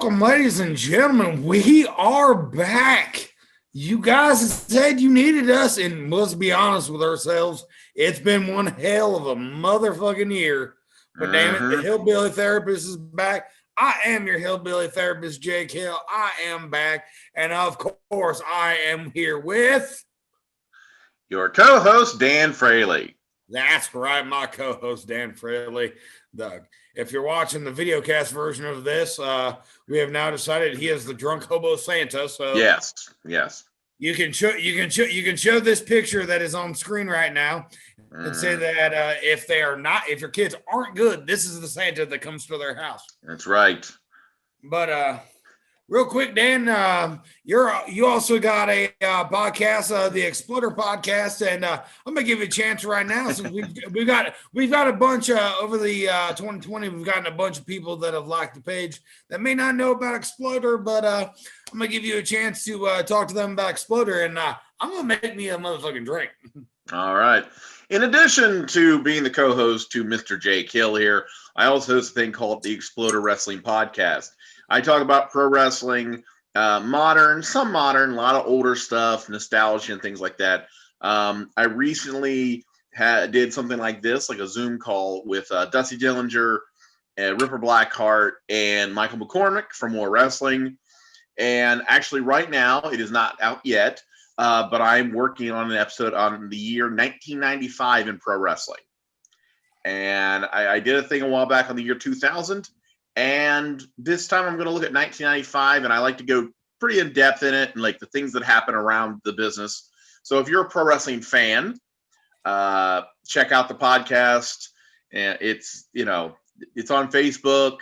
welcome, ladies and gentlemen. We are back. You guys said you needed us, and let's be honest with ourselves. It's been one hell of a motherfucking year. But damn it, the Hillbilly Therapist is back. I am your Hillbilly Therapist, Jake Hill. I am back. And of course, I am here with your co-host, Dan Fraley. That's right, my co-host, Dan Fraley. If you're watching the videocast version of this, we have now decided he is the drunk hobo Santa. So yes. You can show this picture that is on screen right now and say that if your kids aren't good, this is the Santa that comes to their house. That's right. But real quick, Dan, you also got a podcast, the Exploder podcast, and I'm gonna give you a chance right now. So we've got a bunch over the 2020. We've gotten a bunch of people that have liked the page that may not know about Exploder, but I'm gonna give you a chance to talk to them about Exploder, and I'm gonna make me a motherfucking drink. All right. In addition to being the co-host to Mr. Jake Hill here, I also host a thing called the Exploder Wrestling Podcast. I talk about pro wrestling, modern, a lot of older stuff, nostalgia and things like that. I recently did something like this, like a Zoom call with Dusty Dillinger, Ripper Blackheart, and Michael McCormick from More Wrestling. And actually right now, it is not out yet, but I'm working on an episode on the year 1995 in pro wrestling. And I did a thing a while back on the year 2000. And this time I'm going to look at 1995, and I like to go pretty in depth in it and like the things that happen around the business. So if you're a pro wrestling fan, check out the podcast. And it's on Facebook,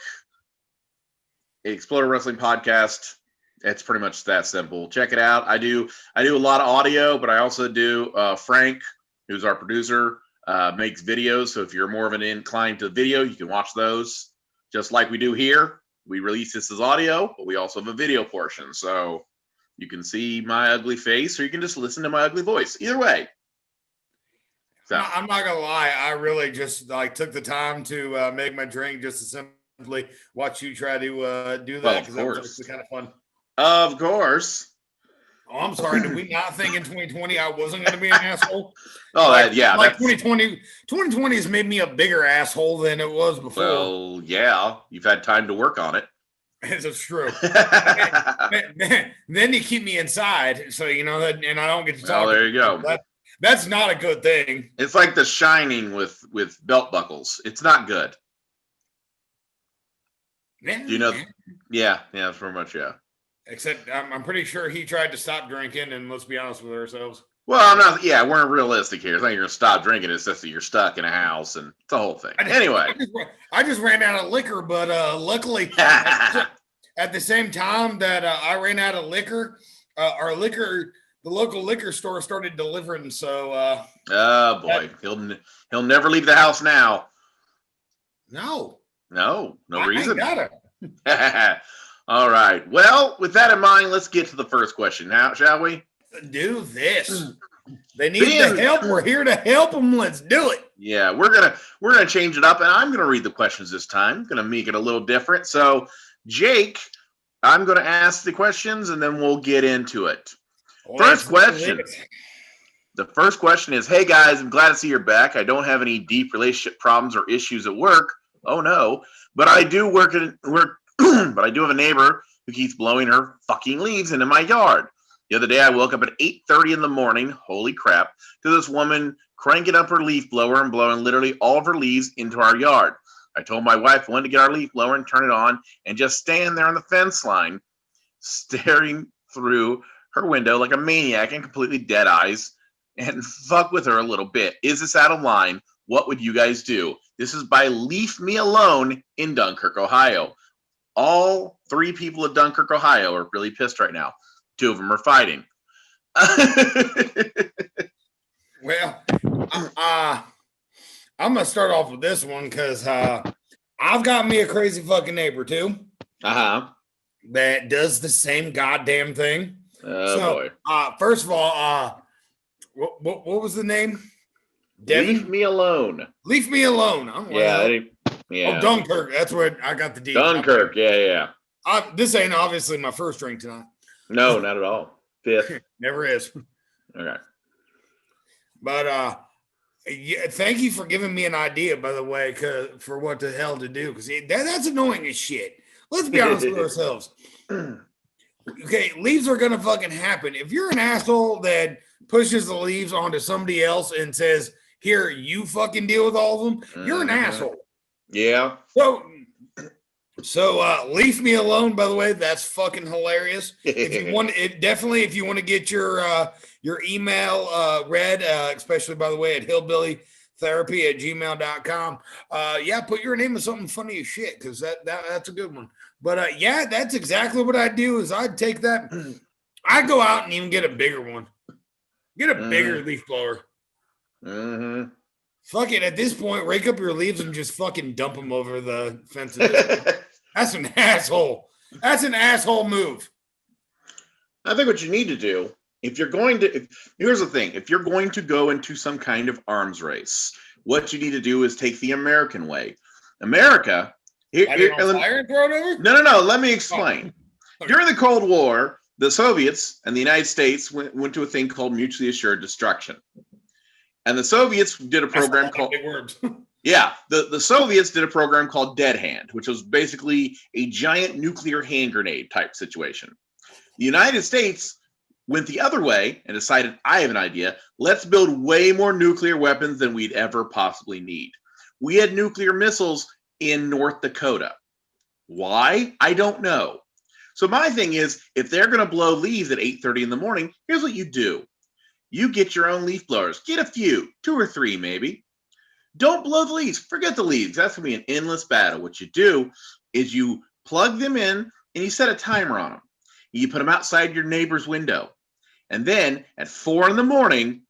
Exploder Wrestling Podcast. It's pretty much that simple. Check it out. I do a lot of audio, but I also do Frank, who's our producer, makes videos. So if you're more of an inclined to video, you can watch those. Just like we do here, we release this as audio, but we also have a video portion. So you can see my ugly face, or you can just listen to my ugly voice. Either way. So I'm not gonna lie, I really just took the time to make my drink just to simply watch you try to do that, because that was actually kind of fun. Of course. Oh, I'm sorry. Did we not think in 2020 I wasn't going to be an asshole? Oh, 2020 has made me a bigger asshole than it was before. Well, yeah, you've had time to work on it. It's true. Then you keep me inside, so and I don't get to talk. Oh, there you go. That's not a good thing. It's like The Shining with belt buckles. It's not good. Yeah, pretty much, yeah. Except I'm pretty sure he tried to stop drinking, and let's be honest with ourselves. Well, we're realistic here. It's not you're going to stop drinking. It's just that you're stuck in a house, and it's a whole thing. Anyway. I just ran out of liquor, but luckily, at the same time that I ran out of liquor, the local liquor store started delivering, so... oh, boy. He'll never leave the house now. No reason. I got it. All right. Well, with that in mind, let's get to the first question now, shall we? Do this. They need the help. We're here to help them. Let's do it. Yeah, we're gonna change it up, and I'm gonna read the questions this time. Gonna make it a little different. So, Jake, I'm gonna ask the questions, and then we'll get into it. First question. The first question is, hey guys, I'm glad to see you're back. I don't have any deep relationship problems or issues at work. Oh no, but I do but I do have a neighbor who keeps blowing her fucking leaves into my yard. The other day, I woke up at 8:30 in the morning, holy crap, to this woman cranking up her leaf blower and blowing literally all of her leaves into our yard. I told my wife I wanted to get our leaf blower and turn it on and just stand there on the fence line, staring through her window like a maniac and completely dead eyes and fuck with her a little bit. Is this out of line? What would you guys do? This is by Leave Me Alone in Dunkirk, Ohio. All 3 people of Dunkirk, Ohio are really pissed right now. 2 of them are fighting. Well, I'm going to start off with this one because I've got me a crazy fucking neighbor too. That does the same goddamn thing. Boy. First of all, what was the name? Devin? Leave Me Alone. Leave Me Alone. Yeah. Oh, Dunkirk. That's where I got the D. Dunkirk. Yeah. This ain't obviously my first drink tonight. No, not at all. Fifth. Never is. Okay. But yeah, thank you for giving me an idea, by the way, for what the hell to do, because that's annoying as shit. Let's be honest with ourselves. Okay, leaves are gonna fucking happen. If you're an asshole that pushes the leaves onto somebody else and says, "Here, you fucking deal with all of them," you're an asshole. Yeah. So leave me alone. By the way, that's fucking hilarious. If you want, if you want to get your email read, especially by the way at hillbillytherapy@gmail.com. Yeah, put your name in something funny as shit, because that's a good one. But yeah, that's exactly what I do. Is I'd take that, I go out and even get a bigger one, get a bigger leaf blower. Mm-hmm. Fuck it. At this point, rake up your leaves and just fucking dump them over the fences. That's an asshole. That's an asshole move. I think what you need to do, here's the thing. If you're going to go into some kind of arms race, what you need to do is take the American way. America. Fire and throw it over? No. Let me explain. Oh. Okay. During the Cold War, the Soviets and the United States went to a thing called mutually assured destruction. And the Soviets did a program called big words. Yeah, the Soviets did a program called Dead Hand, which was basically a giant nuclear hand grenade type situation. The United States went the other way and decided, I have an idea. Let's build way more nuclear weapons than we'd ever possibly need. We had nuclear missiles in North Dakota. Why? I don't know. So my thing is, if they're going to blow leaves at 8:30 in the morning, here's what you do. You get your own leaf blowers. Get a few, 2 or 3 maybe. Don't blow the leaves. Forget the leaves. That's going to be an endless battle. What you do is you plug them in and you set a timer on them. You put them outside your neighbor's window. And then at 4 in the morning,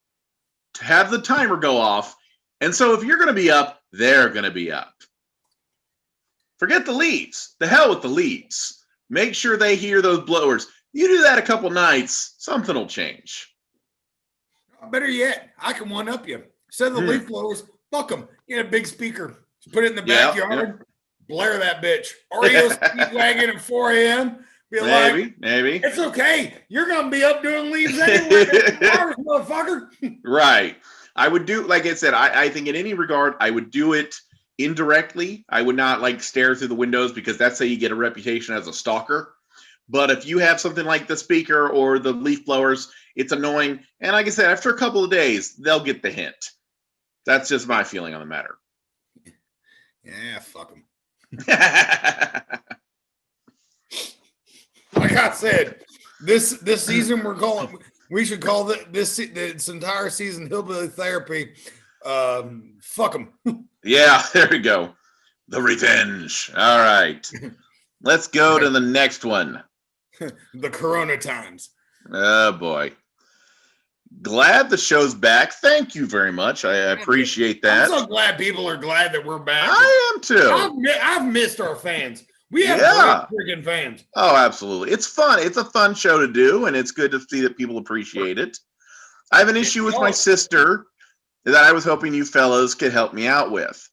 to have the timer go off. And so if you're going to be up, they're going to be up. Forget the leaves. The hell with the leaves. Make sure they hear those blowers. You do that a couple nights, something will change. Better yet, I can one-up you. Instead of the leaf blowers, fuck them. Get a big speaker. Just put it in the backyard. Blare that bitch. REO Speedwagon at 4 a.m. Maybe. It's okay. You're going to be up doing leaves anyway. Motherfucker. Right. I would do, like I said, I think in any regard, I would do it indirectly. I would not stare through the windows, because that's how you get a reputation as a stalker. But if you have something like the speaker or the leaf blowers, it's annoying. And like I said, after a couple of days, they'll get the hint. That's just my feeling on the matter. Yeah, fuck them. Like I said, this season we should call this entire season Hillbilly Therapy. Fuck them. Yeah, there we go. The revenge. All right. Let's go to the next one. The Corona times. Oh, boy. Glad the show's back. Thank you very much. I appreciate that. I'm so glad people are glad that we're back. I am too. I've missed our fans. We have great freaking fans. Oh, absolutely. It's fun. It's a fun show to do, and it's good to see that people appreciate it. I have an issue with my sister that I was hoping you fellows could help me out with.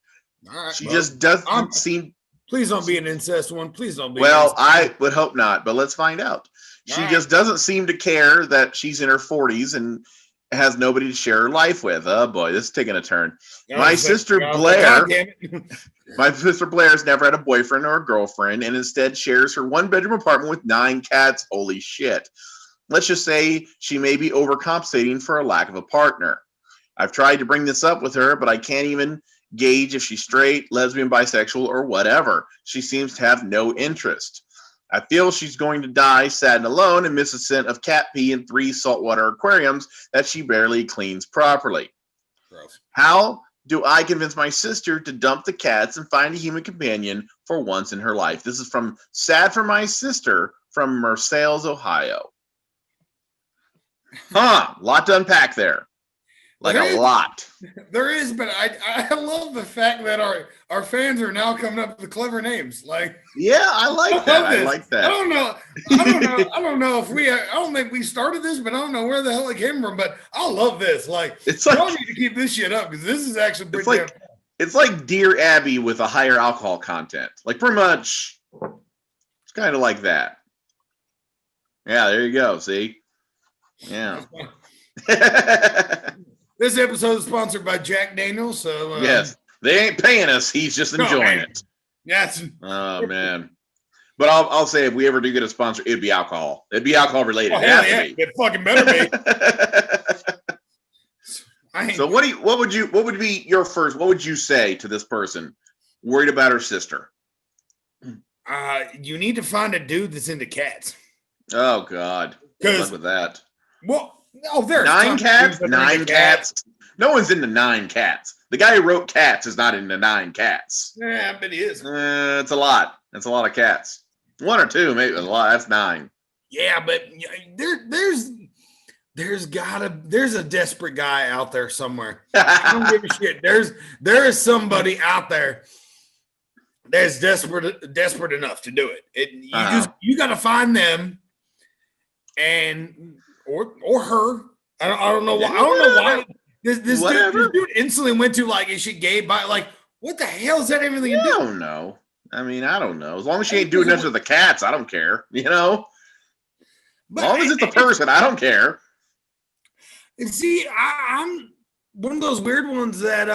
All right, she just doesn't seem... Please don't be an incest one. Please don't be. Well, I would hope not, but let's find out. She just doesn't seem to care that she's in her 40s and has nobody to share her life with. Oh boy, this is taking a turn. My sister Blair has never had a boyfriend or a girlfriend, and instead shares her 1-bedroom apartment with 9 cats. Holy shit. Let's just say she may be overcompensating for a lack of a partner. I've tried to bring this up with her, but I can't even gauge if she's straight, lesbian, bisexual, or whatever. She seems to have no interest. I feel she's going to die sad and alone and miss a scent of cat pee in 3 saltwater aquariums that she barely cleans properly. Gross. How do I convince my sister to dump the cats and find a human companion for once in her life? This is from Sad for My Sister from Marseilles, Ohio. Lot to unpack there. A lot. There is, but I love the fact that our fans are now coming up with clever names. Yeah, I like that. I like that. I don't know if I don't think we started this, but I don't know where the hell it came from. But I love this. Y'all need to keep this shit up, because this is actually pretty. It's like Dear Abby with a higher alcohol content. Pretty much, it's kind of like that. Yeah, there you go. See? Yeah. This episode is sponsored by Jack Daniels. So yes, they ain't paying us. He's just enjoying it. Yes. Oh man. But I'll say if we ever do get a sponsor, it'd be alcohol. It'd be alcohol related. Oh, hell yeah. It fucking better be. So what would be your first? What would you say to this person worried about her sister? You need to find a dude that's into cats. Oh God. Good luck with that. Well, there's 9 cats. 9 cats. No one's into 9 cats. The guy who wrote Cats is not into 9 cats. Yeah, but he is. It's a lot. That's a lot of cats. 1 or 2, maybe a lot. That's 9. Yeah, but there's a desperate guy out there somewhere. I don't give a shit. There is somebody out there that's desperate enough to do it. You got to find them, and or her. I don't know why. I don't know why this dude instantly went to like, is she gay? By like, what the hell is that even I don't know. I mean, I don't know. As long as she ain't doing nothing to the cats, I don't care. You know, as long as it's a person, I don't care. And see, I'm one of those weird ones that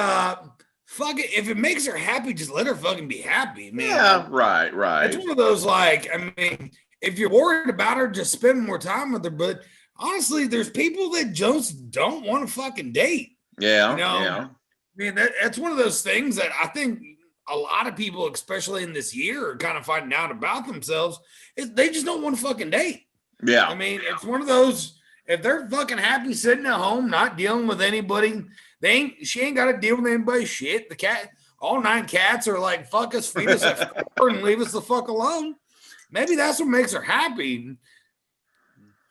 fuck it. If it makes her happy, just let her fucking be happy, man. Yeah, right. It's one of those like, I mean, if you're worried about her, just spend more time with her. But honestly, there's people that just don't want to fucking date. Yeah, yeah. I mean, that's one of those things that I think a lot of people, especially in this year, are kind of finding out about themselves. They just don't want to fucking date. Yeah. I mean, it's one of those. If they're fucking happy sitting at home, not dealing with anybody, she ain't got to deal with anybody's shit. All 9 cats are like, fuck us, feed us and leave us the fuck alone. Maybe that's what makes her happy.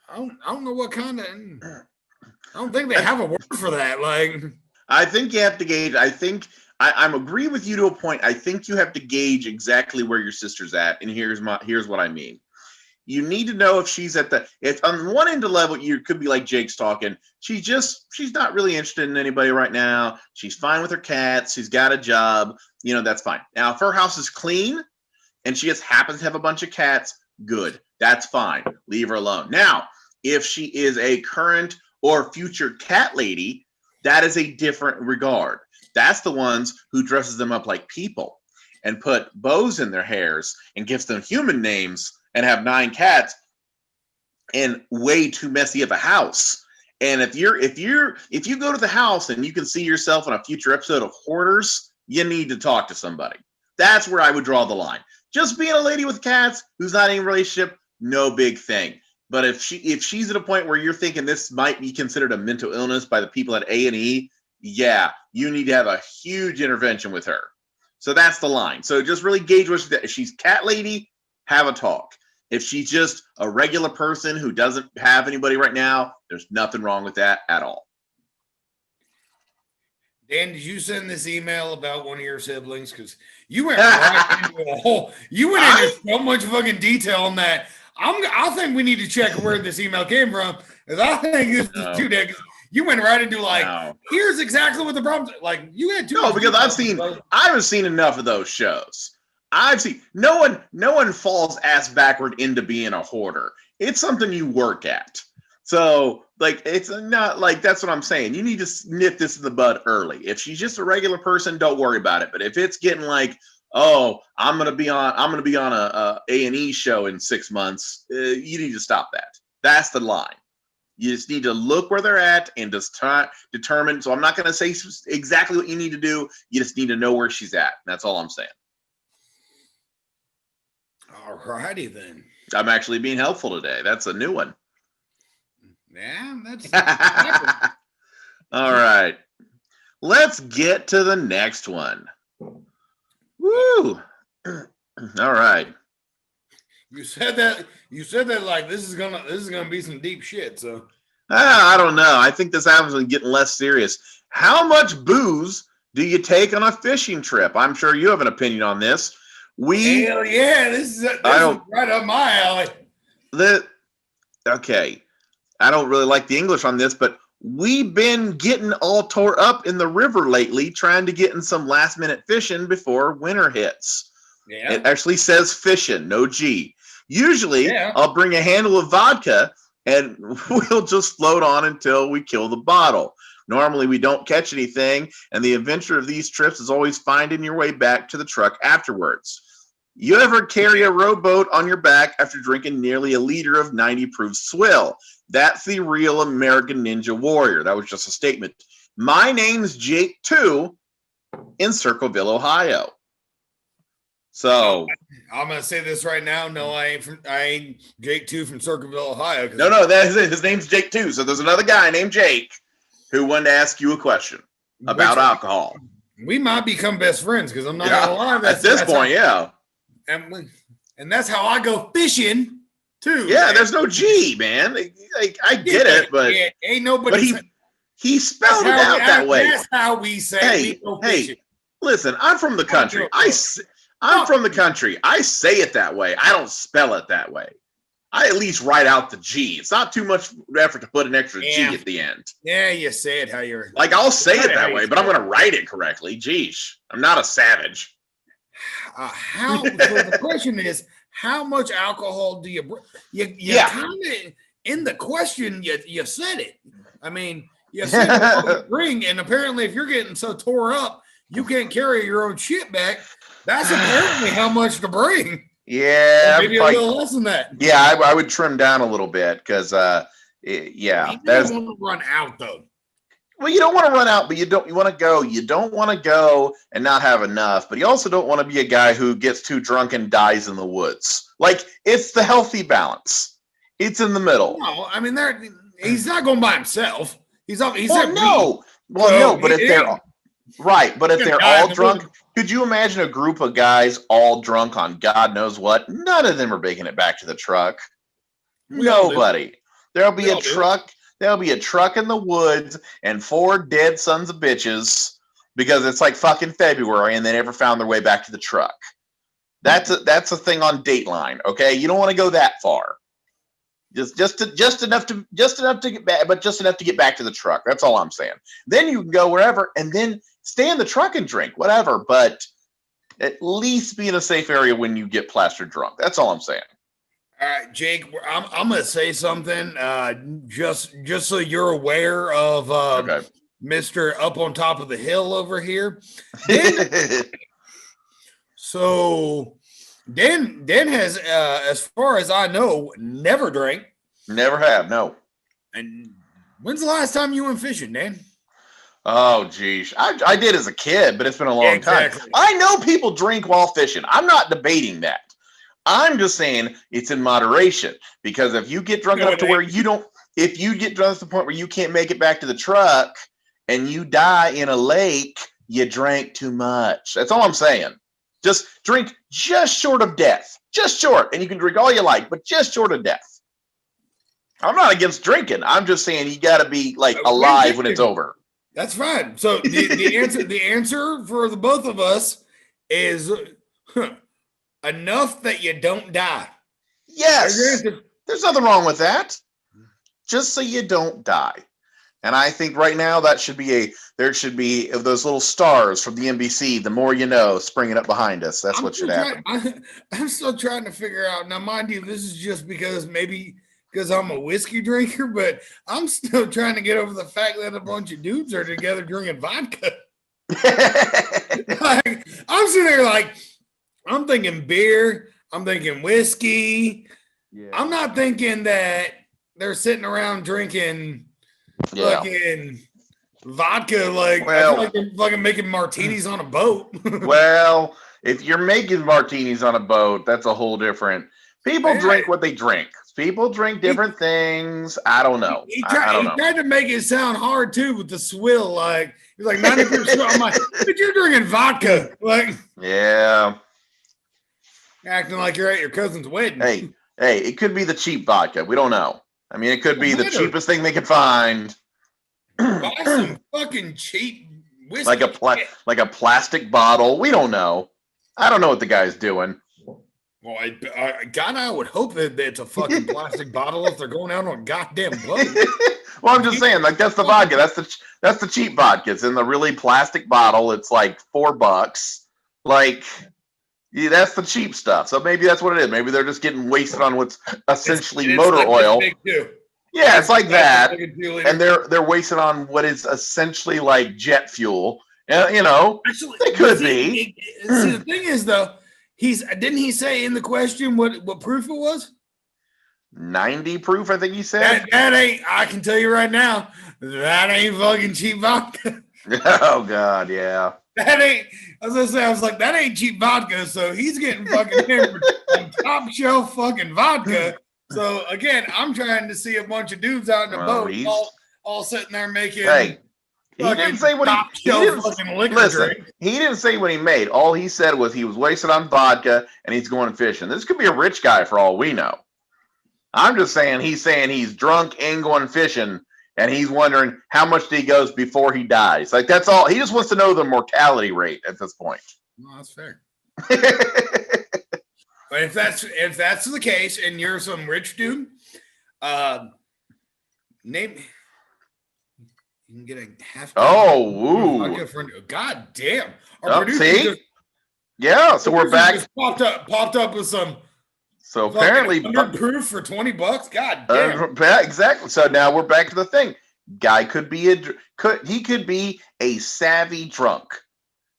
I don't know what kind of. I don't think they have a word for that. Like, I think you have to gauge. I think I'm agree with you to a point. I think you have to gauge exactly where your sister's at, and here's what I mean. You need to know if she's if on one end of the level, you could be like Jake's talking. She's not really interested in anybody right now. She's fine with her cats. She's got a job. You know, that's fine. Now, if her house is clean and she just happens to have a bunch of cats, good. That's fine. Leave her alone. Now, if she is a current or future cat lady, that is a different regard. That's the ones who dresses them up like people and put bows in their hairs and gives them human names and have 9 cats and way too messy of a house. And if you go to the house and you can see yourself in a future episode of Hoarders, you need to talk to somebody. That's where I would draw the line. Just being a lady with cats who's not in a relationship, no big thing. But if she's at a point where you're thinking this might be considered a mental illness by the people at A&E, yeah, you need to have a huge intervention with her. So that's the line. So just really gauge what if she's cat lady, have a talk. If she's just a regular person who doesn't have anybody right now, there's nothing wrong with that at all. Dan, did you send this email about one of your siblings? Because you went right into a whole. You went into so much fucking detail on that. I think we need to check where this email came from. Because I think this is too big. You went right into like, here's exactly what the problem. Like you had 2. No, because I haven't seen enough of those shows. I've seen no one falls ass backward into being a hoarder. It's something you work at. So like it's not like that's what I'm saying. You need to nip this in the bud early. If she's just a regular person, don't worry about it. But if it's getting like, oh, I'm gonna be on a A&E show in 6 months, you need to stop that. That's the line. You just need to look where they're at and just determine. So I'm not going to say exactly what you need to do. You just need to know where she's at. That's all I'm saying. All righty then. I'm actually being helpful today. That's a new one. Yeah, that's all right. Let's get to the next one. Woo! All right. You said that like this is gonna be some deep shit. So I don't know. I think this happens when getting less serious. How much booze do you take on a fishing trip? I'm sure you have an opinion on this. Hell yeah, this is right up my alley. Okay. I don't really like the English on this, but we've been getting all tore up in the river lately, trying to get in some last minute fishing before winter hits. Yeah. It actually says fishin', no G. Usually, Yeah. I'll bring a handle of vodka and we'll just float on until we kill the bottle. Normally, we don't catch anything, and the adventure of these trips is always finding your way back to the truck afterwards. You ever carry a rowboat on your back after drinking nearly a liter of 90 proof swill? That's the real American Ninja Warrior. That was just a statement. My name's Jake, too, in Circleville, Ohio. So I'm gonna say this right now. No, I ain't Jake 2 from Circleville, Ohio. no, that's it. His name's Jake, too. So there's another guy named Jake who wanted to ask you a question about alcohol. We might become best friends because I'm not gonna lie. At this point, and that's how I go fishing too. Yeah, man. There's no G, man. Like, I get it, but ain't nobody. But he spelled it out that way. That's how we say. Hey, listen, I'm from the country. I'm from the country. I say it that way. I don't spell it that way. I at least write out the G. It's not too much effort to put an extra G at the end. Yeah, you say it how you're. Like, I'll say it that way, but I'm going to write it correctly. Geesh, I'm not a savage. So the question is, how much alcohol do you bring? You kind of, in the question, you said it. I mean, you said what you bring, and apparently if you're getting so tore up, you can't carry your own shit back. That's apparently how much to bring. Yeah, maybe a little less than that. Yeah, I would trim down a little bit because, You don't want to run out though. Well, you don't want to run out, but you want to go. You don't want to go and not have enough, but you also don't want to be a guy who gets too drunk and dies in the woods. Like, it's the healthy balance. It's in the middle. No, I mean, he's not going by himself. He's no, but if they're right, but if they're all drunk. Could you imagine a group of guys all drunk on God knows what? None of them are making it back to the truck. Nobody. There'll be a truck. There'll be a truck in the woods and 4 dead sons of bitches because it's like fucking February and they never found their way back to the truck. That's a thing on Dateline. Okay, you don't want to go that far. Just enough to get back, but just enough to get back to the truck. That's all I'm saying. Then you can go wherever and then stay in the truck and drink, whatever. But at least be in a safe area when you get plastered drunk. That's all I'm saying. All right, Jake, I'm going to say something just so you're aware of Mr. Up on Top of the Hill over here. So Dan has, as far as I know, never drank. Never have, no. And when's the last time you went fishing, Dan? Oh, geez. I did as a kid, but it's been a long time. I know people drink while fishing. I'm not debating that. I'm just saying it's in moderation because if you get drunk enough to where if you get drunk to the point where you can't make it back to the truck and you die in a lake, you drank too much. That's all I'm saying. Just drink just short of death. Just short. And you can drink all you like, but just short of death. I'm not against drinking. I'm just saying you got to be like alive when it's over. That's fine. So the answer for the both of us is enough that you don't die. Yes. There's nothing wrong with that. Just so you don't die. And I think right now there should be of those little stars from the NBC, the more you know, springing up behind us. That's what should happen. I'm still trying to figure out. Now, mind you, this is just because I'm a whiskey drinker, but I'm still trying to get over the fact that a bunch of dudes are together drinking vodka. Like, I'm sitting there like, I'm thinking beer. I'm thinking whiskey. Yeah. I'm not thinking that they're sitting around drinking fucking vodka. Like, like they're fucking making martinis on a boat. Well, if you're making martinis on a boat, that's a whole different. People drink what they drink. People drink different things. I don't know. He tried to make it sound hard too with the swill. Like, he's like 90%. I'm like, but you're drinking vodka. Like, yeah. Acting like you're at your cousin's wedding. Hey, it could be the cheap vodka. We don't know. I mean, it could be the cheapest thing they could find. Buy some fucking cheap whiskey. Like a plastic bottle. We don't know. I don't know what the guy's doing. Well, God, I would hope that it's a fucking plastic bottle if they're going out on a goddamn boat. Well, I'm just saying, like, that's the vodka. That's the cheap vodka. It's in the really plastic bottle. It's like $4. Like, Yeah, that's the cheap stuff. So maybe that's what it is. Maybe they're just getting wasted on what's essentially It's motor like oil. big too. Yeah, it's like that. Like And they're wasted on what is essentially like jet fuel. You know, actually, they could be. See, the thing is though, didn't he say in the question what proof it was? 90 proof, I think he said. That ain't. I can tell you right now, that ain't fucking cheap vodka. Oh God, yeah. That ain't. As I say, I was like, that ain't cheap vodka. So he's getting fucking hammered on top shelf fucking vodka. So again, I'm trying to see a bunch of dudes out in the boat, all sitting there making. Hey, he didn't say what he didn't. Listen, he didn't say what he made. All he said was he was wasted on vodka and he's going fishing. This could be a rich guy for all we know. I'm just saying he's drunk and going fishing, and he's wondering how much he goes before he dies. Like that's all. He just wants to know the mortality rate at this point. No, that's fair. But if that's the case, and you're some rich dude, name. You can get a half. Oh, God damn! Yeah, so we're back. Just popped up with some. So apparently, proof for $20. God damn! Exactly. So now we're back to the thing. Guy could be a savvy drunk.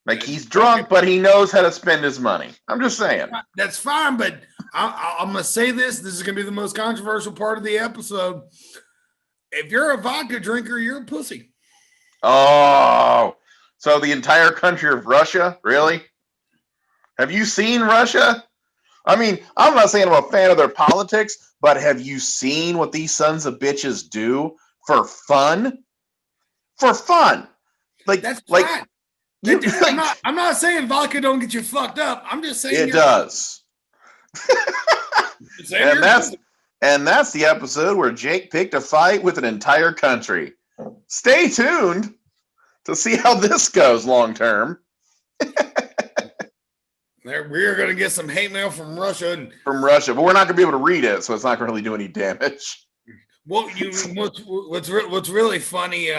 Like he's drunk, but he knows how to spend his money. I'm just saying. That's fine, but I'm gonna say this. This is gonna be the most controversial part of the episode. If you're a vodka drinker, you're a pussy. Oh, so the entire country of Russia, really? Have you seen Russia? I mean, I'm not saying I'm a fan of their politics, but have you seen what these sons of bitches do for fun? For fun. Like that's like fine. I'm not saying vodka don't get you fucked up. I'm just saying it does. And that's the episode where Jake picked a fight with an entire country. Stay tuned to see how this goes long term. We're going to get some hate mail from Russia. But we're not going to be able to read it, so it's not going to really do any damage. Well, what's really funny,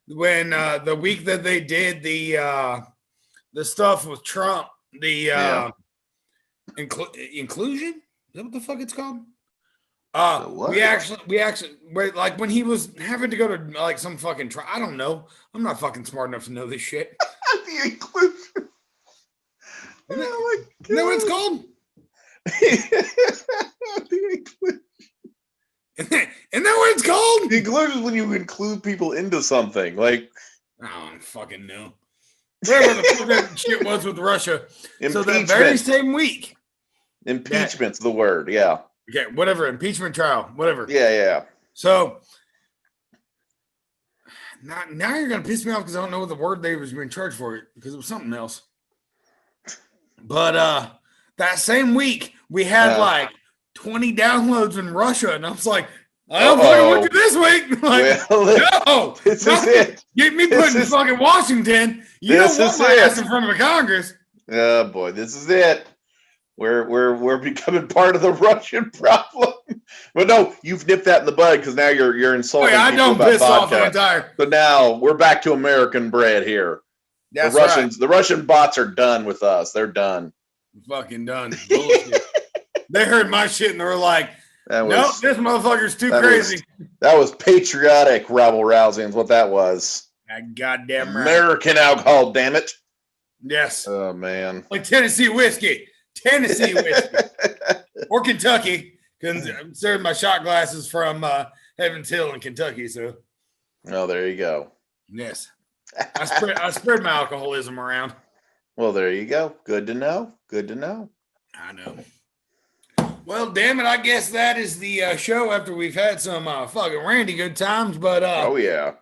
when the week that they did the stuff with Trump, the inclusion, is that what the fuck it's called? We actually like when he was having to go to like some fucking trial. I don't know. I'm not fucking smart enough to know this shit. The inclusion. Isn't that what it's called? The inclusion. Isn't that what it's called? The inclusion is when you include people into something. Like, I don't fucking know. Whatever the fuck that shit was with Russia. So that very same week. Impeachment's the word, yeah. Okay, whatever. Impeachment trial, whatever. Yeah. So now you're gonna piss me off because I don't know what the word they was being charged for it because it was something else. But that same week we had like 20 downloads in Russia, and I was like, I don't fucking want you this week. Like, no, this is it. Get me put in fucking Washington. You don't want my ass in front of the Congress. Oh boy, this is it. We're becoming part of the Russian problem. But no, you've nipped that in the bud because now you're insulting. I don't piss off the entire. But now we're back to American bread here. That's the Russians, the Russian bots are done with us. They're done. Fucking done. Bullshit. They heard my shit and they were like, nope, this motherfucker's too crazy. That was patriotic rabble rousing is what that was. Goddamn right. American alcohol, damn it. Yes. Oh man. Like Tennessee whiskey. Or Kentucky, because I'm serving my shot glasses from Heavens Hill in Kentucky. So, there you go. Yes, I spread my alcoholism around. Well, there you go. Good to know. Good to know. I know. Well, damn it! I guess that is the show. After we've had some fucking randy good times, but oh yeah,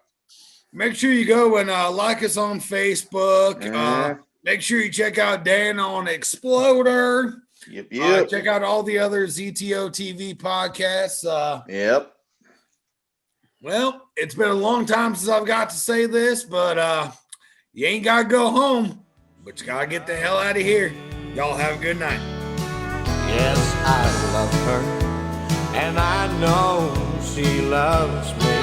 make sure you go and like us on Facebook. Make sure you check out Dan on Exploder. Yep. Check out all the other ZTO TV podcasts. Yep. Well, it's been a long time since I've got to say this, but you ain't got to go home, but you got to get the hell out of here. Y'all have a good night. Yes, I love her, and I know she loves me.